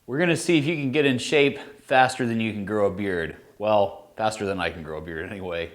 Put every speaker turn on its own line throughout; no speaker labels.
We're gonna see if you can get in shape faster than you can grow a beard. Well, faster than I can grow a beard anyway.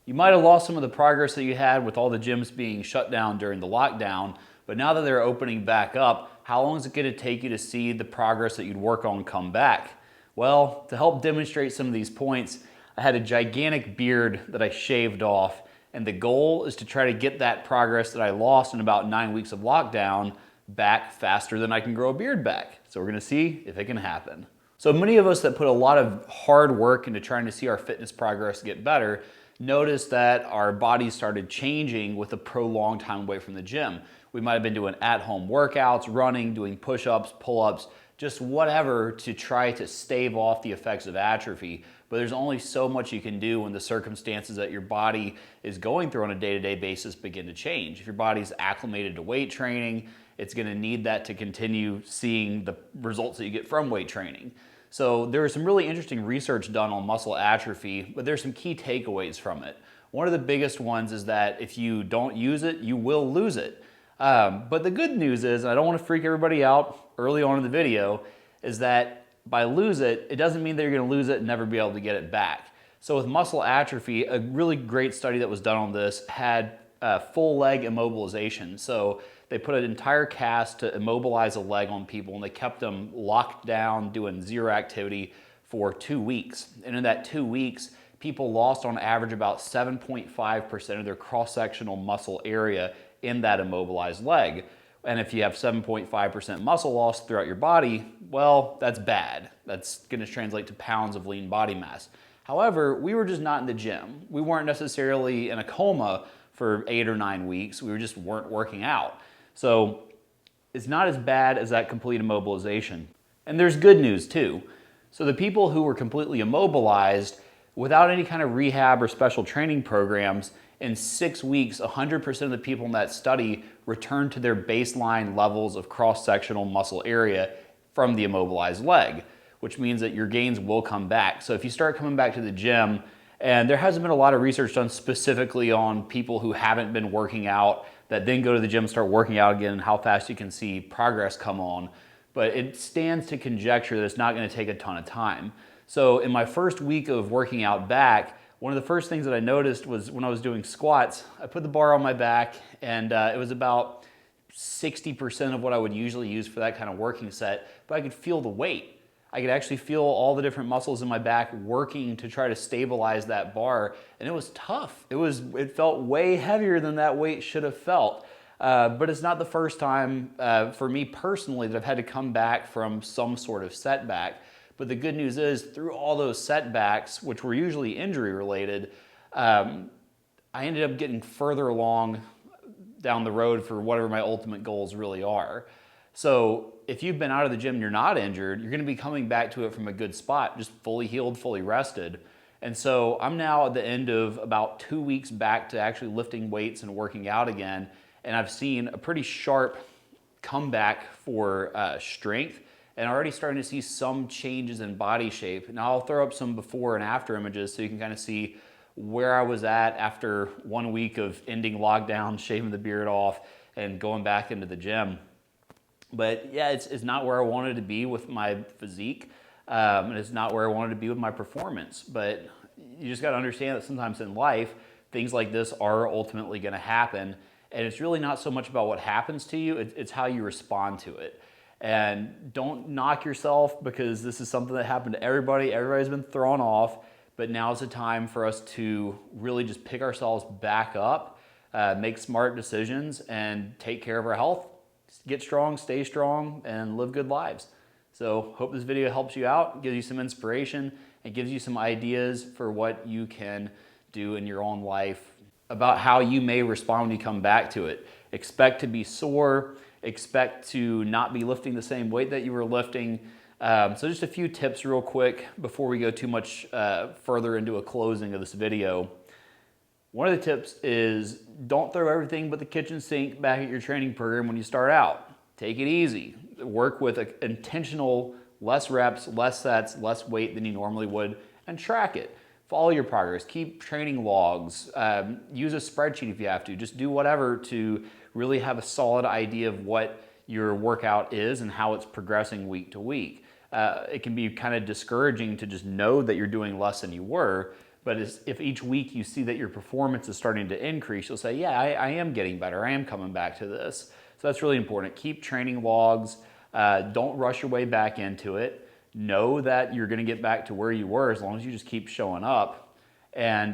You might have lost some of the progress that you had with all the gyms being shut down during the lockdown, but now that they're opening back up, how long is it gonna take you to see the progress that you'd work on come back? Well, to help demonstrate some of these points, I had a gigantic beard that I shaved off, and the goal is to try to get that progress that I lost in about 9 weeks of lockdown back faster than I can grow a beard back. So we're gonna see if it can happen. So many of us that put a lot of hard work into trying to see our fitness progress get better noticed that our bodies started changing with a prolonged time away from the gym. We might have been doing at-home workouts, running, doing push-ups, pull-ups, just whatever to try to stave off the effects of atrophy. But there's only so much you can do when the circumstances that your body is going through on a day-to-day basis begin to change. If your body's acclimated to weight training, it's gonna need that to continue seeing the results that you get from weight training. So there was some really interesting research done on muscle atrophy, but there's some key takeaways from it. One of the biggest ones is that if you don't use it, you will lose it. But the good news is, and I don't want to freak everybody out early on in the video, is that by lose it, it doesn't mean that you're going to lose it and never be able to get it back. So with muscle atrophy, a really great study that was done on this had full leg immobilization. So they put an entire cast to immobilize a leg on people, and they kept them locked down doing zero activity for 2 weeks. And in that 2 weeks, people lost on average about 7.5% of their cross-sectional muscle area in that immobilized leg. And if you have 7.5% muscle loss throughout your body, well, that's bad. That's gonna translate to pounds of lean body mass. However, we were just not in the gym. We weren't necessarily in a coma for 8 or 9 weeks. We just weren't working out. So it's not as bad as that complete immobilization. And there's good news too. So the people who were completely immobilized without any kind of rehab or special training programs, in 6 weeks, 100% of the people in that study returned to their baseline levels of cross-sectional muscle area from the immobilized leg, which means that your gains will come back. So if you start coming back to the gym, and there hasn't been a lot of research done specifically on people who haven't been working out that then go to the gym and start working out again and how fast you can see progress come on, but it stands to conjecture that it's not going to take a ton of time. So in my first week of working out back, one of the first things that I noticed was when I was doing squats, I put the bar on my back, and it was about 60% of what I would usually use for that kind of working set, but I could feel the weight. I could actually feel all the different muscles in my back working to try to stabilize that bar, and it was tough. It felt way heavier than that weight should have felt. But it's not the first time for me personally that I've had to come back from some sort of setback. But the good news is, through all those setbacks, which were usually injury related, I ended up getting further along down the road for whatever my ultimate goals really are. So if you've been out of the gym and you're not injured, you're gonna be coming back to it from a good spot, just fully healed, fully rested. And so I'm now at the end of about 2 weeks back to actually lifting weights and working out again. And I've seen a pretty sharp comeback for strength, and already starting to see some changes in body shape. Now I'll throw up some before and after images so you can kind of see where I was at after 1 week of ending lockdown, shaving the beard off, and going back into the gym. But yeah, it's not where I wanted to be with my physique, and it's not where I wanted to be with my performance. But you just gotta understand that sometimes in life, things like this are ultimately gonna happen, and it's really not so much about what happens to you, it's how you respond to it. And don't knock yourself, because this is something that happened to everybody. Everybody's been thrown off, but now's the time for us to really just pick ourselves back up, make smart decisions, and take care of our health. Get strong, stay strong, and live good lives. So hope this video helps you out, gives you some inspiration, and gives you some ideas for what you can do in your own life about how you may respond when you come back to it. Expect to be sore, expect to not be lifting the same weight that you were lifting. So just a few tips real quick before we go too much further into a closing of this video. One of the tips is don't throw everything but the kitchen sink back at your training program when you start out. Take it easy. Work with an intentional less reps, less sets, less weight than you normally would, and track it. Follow your progress. Keep training logs. Use a spreadsheet if you have to. Just do whatever to really have a solid idea of what your workout is and how it's progressing week to week. It can be kind of discouraging to just know that you're doing less than you were, but if each week you see that your performance is starting to increase, you'll say, yeah, I am getting better. I am coming back to this. So that's really important. Keep training logs. Don't rush your way back into it. Know that you're going to get back to where you were as long as you just keep showing up. And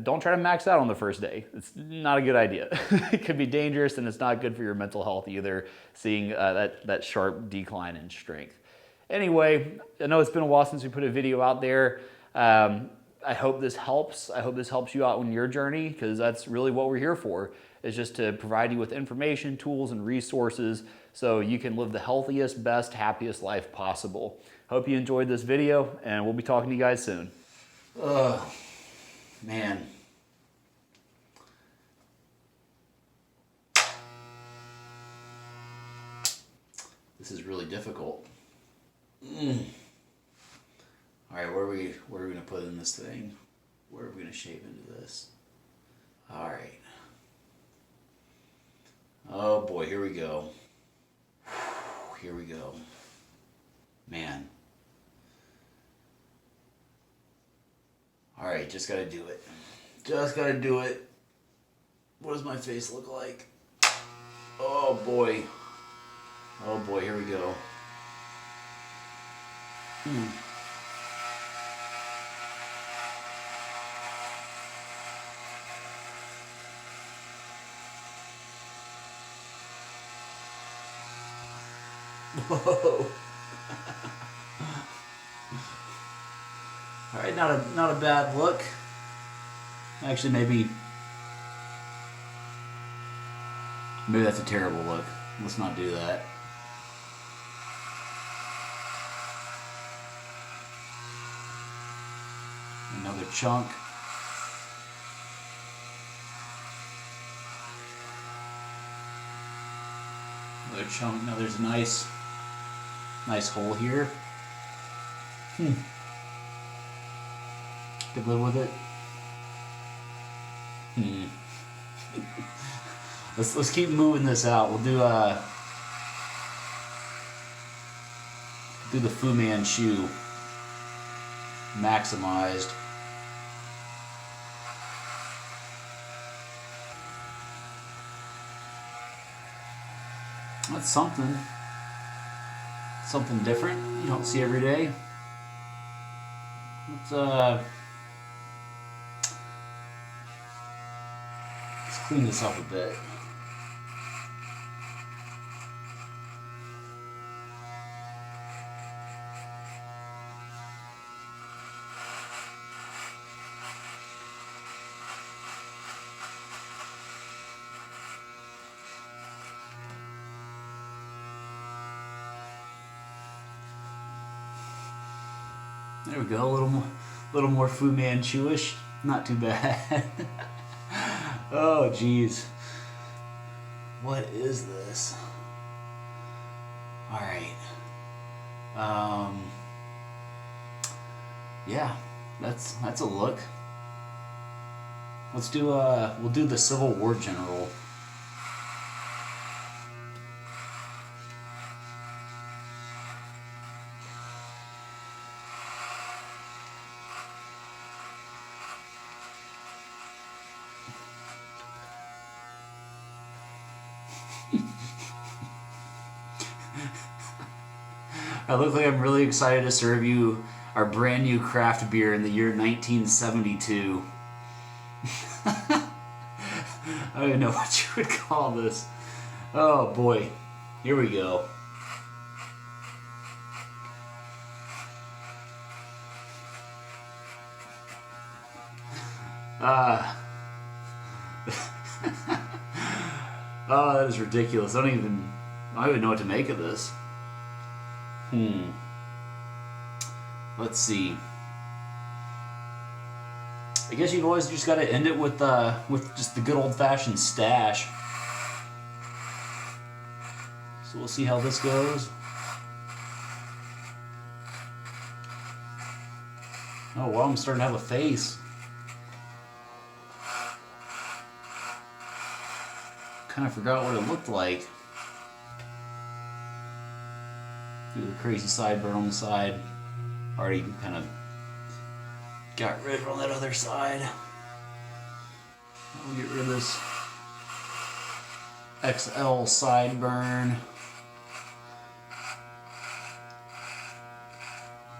don't try to max out on the first day. It's not a good idea. It could be dangerous, and it's not good for your mental health either, seeing that sharp decline in strength. Anyway, I know it's been a while since we put a video out there. I hope this helps. I hope this helps you out on your journey, because that's really what we're here for, is just to provide you with information, tools, and resources so you can live the healthiest, best, happiest life possible. Hope you enjoyed this video, and we'll be talking to you guys soon. Man. This is really difficult. All right, where are we going to put in this thing? Where are we going to shape into this? All right. Oh boy, here we go. Here we go. Man. All right, just got to do it. Just got to do it. What does my face look like? Oh boy. Oh boy, here we go. Whoa. All right, not a bad look. Actually, maybe that's a terrible look. Let's not do that. Another chunk. Another chunk. Now there's a nice hole here. Could live with it. Let's keep moving this out. We'll do the Fu Manchu maximized. That's something different you don't see every day. Let's clean this up a bit. There we go, a little more Fu Manchu-ish. Not too bad. Oh, geez. What is this? All right. Yeah, that's a look. Let's do we'll do the Civil War general. I look like I'm really excited to serve you our brand new craft beer in the year 1972. I don't even know what you would call this. Oh boy, here we go. Oh, that is ridiculous. I don't even know what to make of this. Let's see. I guess you've always just got to end it with just the good old-fashioned stash. So we'll see how this goes. Oh wow, I'm starting to have a face. Kind of forgot what it looked like. the crazy sideburn on the side. Already kind of got rid on that other side. We'll get rid of this XL sideburn.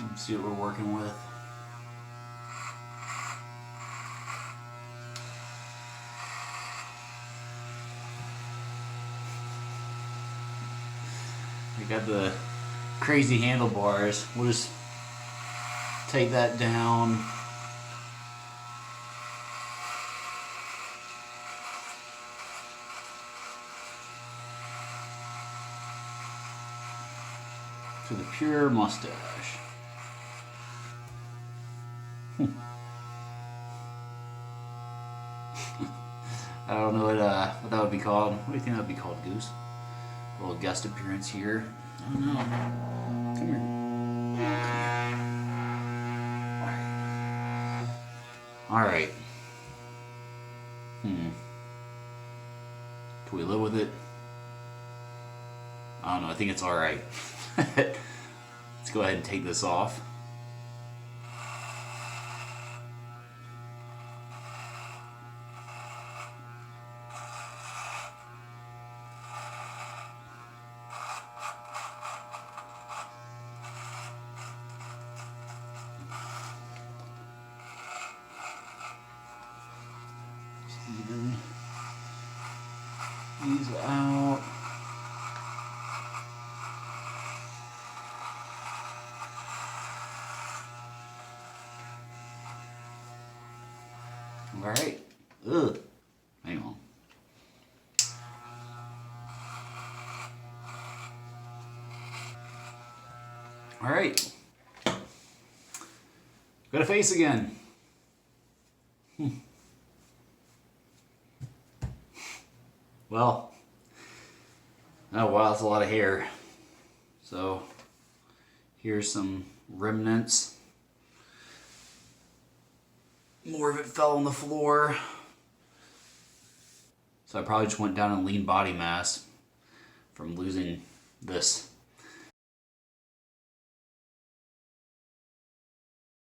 Let's see what we're working with. We got the crazy handlebars. We'll just take that down. To the pure mustache. I don't know what that would be called. What do you think that would be called, Goose? A little guest appearance here. I don't know. Come here. Alright. Can we live with it? I don't know. I think it's alright. Let's go ahead and take this off. These out. All right. Ugh. Hang on. All right. Got a face again. Well, oh wow, that's a lot of hair. So here's some remnants. More of it fell on the floor. So I probably just went down in lean body mass from losing this